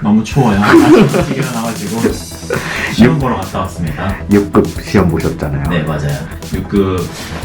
너무 추워요. 아침 일찍 일어나가지고 시험 보러 갔다 왔습니다. 6급 시험 보셨잖아요. 네, 맞아요. 6급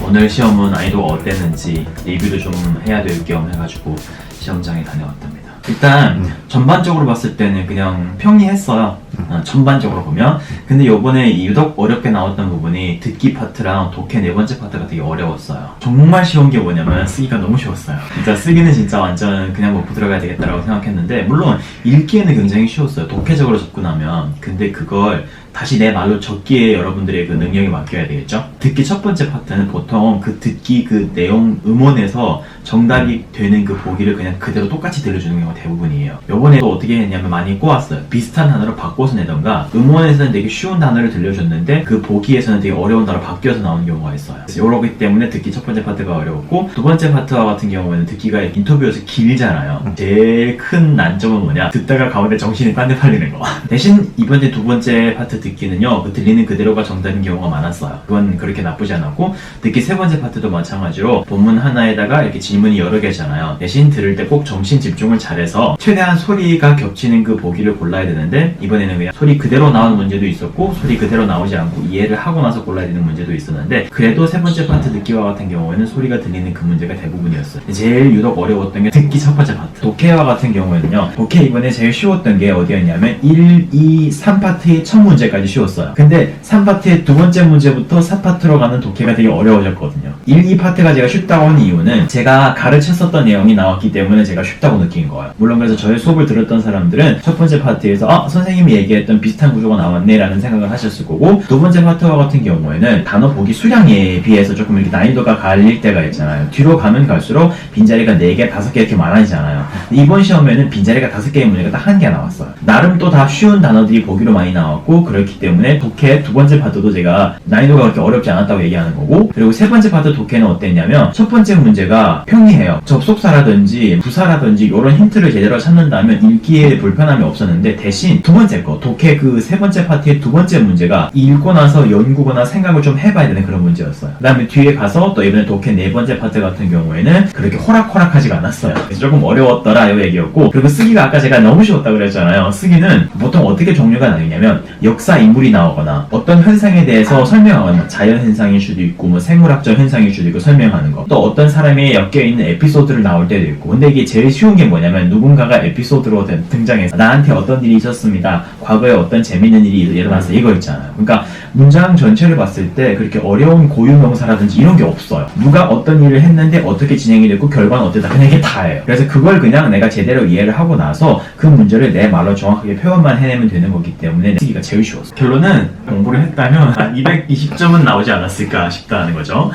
오늘 시험은 난이도가 어땠는지 리뷰도 좀 해야 될 겸 해가지고 시험장에 다녀왔답니다. 일단 전반적으로 봤을 때는 그냥 평이했어요. 전반적으로 보면. 근데 요번에 유독 어렵게 나왔던 부분이 듣기 파트랑 독해 네 번째 파트가 되게 어려웠어요. 정말 쉬운 게 뭐냐면 쓰기가 너무 쉬웠어요. 진짜 쓰기는 진짜 완전 그냥 먹고 들어가야 되겠다라고 생각했는데, 물론 읽기에는 굉장히 쉬웠어요. 독해적으로 접근하면. 근데 그걸 다시 내 말로 적기에 여러분들의 그 능력에 맡겨야 되겠죠? 듣기 첫 번째 파트는 보통 그 듣기 그 내용 음원에서 정답이 되는 그 보기를 그냥 그대로 똑같이 들려주는 경우가 대부분이에요. 요번에 또 어떻게 했냐면 많이 꼬았어요. 비슷한 단어로 바꿔서 내던가, 음원에서는 되게 쉬운 단어를 들려줬는데 그 보기에서는 되게 어려운 단어로 바뀌어서 나오는 경우가 있어요. 요러기 때문에 듣기 첫 번째 파트가 어려웠고, 두 번째 파트와 같은 경우에는 듣기가 인터뷰에서 길잖아요. 제일 큰 난점은 뭐냐? 듣다가 가운데 정신이 딴 데 팔리는 거. 대신 이번에 두 번째 파트 듣기는요, 그 들리는 그대로가 정답인 경우가 많았어요. 그건 그렇게 나쁘지 않았고, 듣기 세 번째 파트도 마찬가지로 본문 하나에다가 이렇게 질문이 여러 개잖아요. 대신 들을 때 꼭 정신 집중을 잘해서 최대한 소리가 겹치는 그 보기를 골라야 되는데, 이번에는 그냥 소리 그대로 나오는 문제도 있었고, 소리 그대로 나오지 않고 이해를 하고 나서 골라야 되는 문제도 있었는데, 그래도 세 번째 파트 듣기와 같은 경우에는 소리가 들리는 그 문제가 대부분이었어요. 제일 유독 어려웠던 게 듣기 첫 번째 파트. 독해와 같은 경우에는요, 독해 이번에 제일 쉬웠던 게 어디였냐면 1, 2, 3파트의 첫 문제까지 쉬웠어요. 근데 3파트의 두 번째 문제부터 4파트로 가는 독해가 되게 어려워졌거든요. 1, 2파트가 제가 쉽다고 한 이유는 제가 가르쳤었던 내용이 나왔기 때문에 제가 쉽다고 느낀 거예요. 물론 그래서 저의 수업을 들었던 사람들은 첫 번째 파트에서 선생님이 얘기했던 비슷한 구조가 나왔네 라는 생각을 하셨을 거고, 두 번째 파트와 같은 경우에는 단어 보기 수량에 비해서 조금 이렇게 난이도가 갈릴 때가 있잖아요. 뒤로 가면 갈수록 빈자리가 4개, 5개 이렇게 많아지잖아요. 이번 시험에는 빈자리가 5개의 문제가 딱 1개 나왔어요. 나름 또 다 쉬운 단어들이 보기로 많이 나왔고, 그렇기 때문에 독해 두 번째 파트도 제가 난이도가 그렇게 어렵지 않았다고 얘기하는 거고, 그리고 세 번째 파트 독해는 어땠냐면 첫 번째 문제가 평이해요. 접속사라든지 부사라든지 이런 힌트를 제대로 찾는다면 읽기에 불편함이 없었는데, 대신 두 번째 거 독해 그 세 번째 파트의 두 번째 문제가 읽고 나서 연구거나 생각을 좀 해봐야 되는 그런 문제였어요. 그 다음에 뒤에 가서 또 이번에 독해 네 번째 파트 같은 경우에는 그렇게 호락호락하지가 않았어요. 그래서 조금 어려웠더라 이 얘기였고, 그리고 쓰기가 아까 제가 너무 쉬웠다고 그랬잖아요. 쓰기는 보통 어떻게 종류가 나뉘냐면 역사 인물이 나오거나 어떤 현상에 대해서 설명하거나, 자연 현상일 수도 있고 뭐 생물학적 현상일 수도 있고 설명하는 거, 또 어떤 사람이 엮여있는 에피소드를 나올 때도 있고. 근데 이게 제일 쉬운 게 뭐냐면 누군가가 에피소드로 등장해서 나한테 어떤 일이 있었습니다, 과거에 어떤 재밌는 일이 일어나서 이거 있잖아요. 그러니까 문장 전체를 봤을 때 그렇게 어려운 고유명사라든지 이런 게 없어요. 누가 어떤 일을 했는데 어떻게 진행이 됐고 결과는 어땠다, 그냥 이게 다예요. 그래서 그걸 그냥 내가 제대로 이해를 하고 나서 그 문제를 내 말로 정확하게 표현만 해내면 되는 거기 때문에 쓰기가 제일 쉬웠어요. 결론은 공부를 했다면 220점은 나오지 않았을까 싶다는 거죠.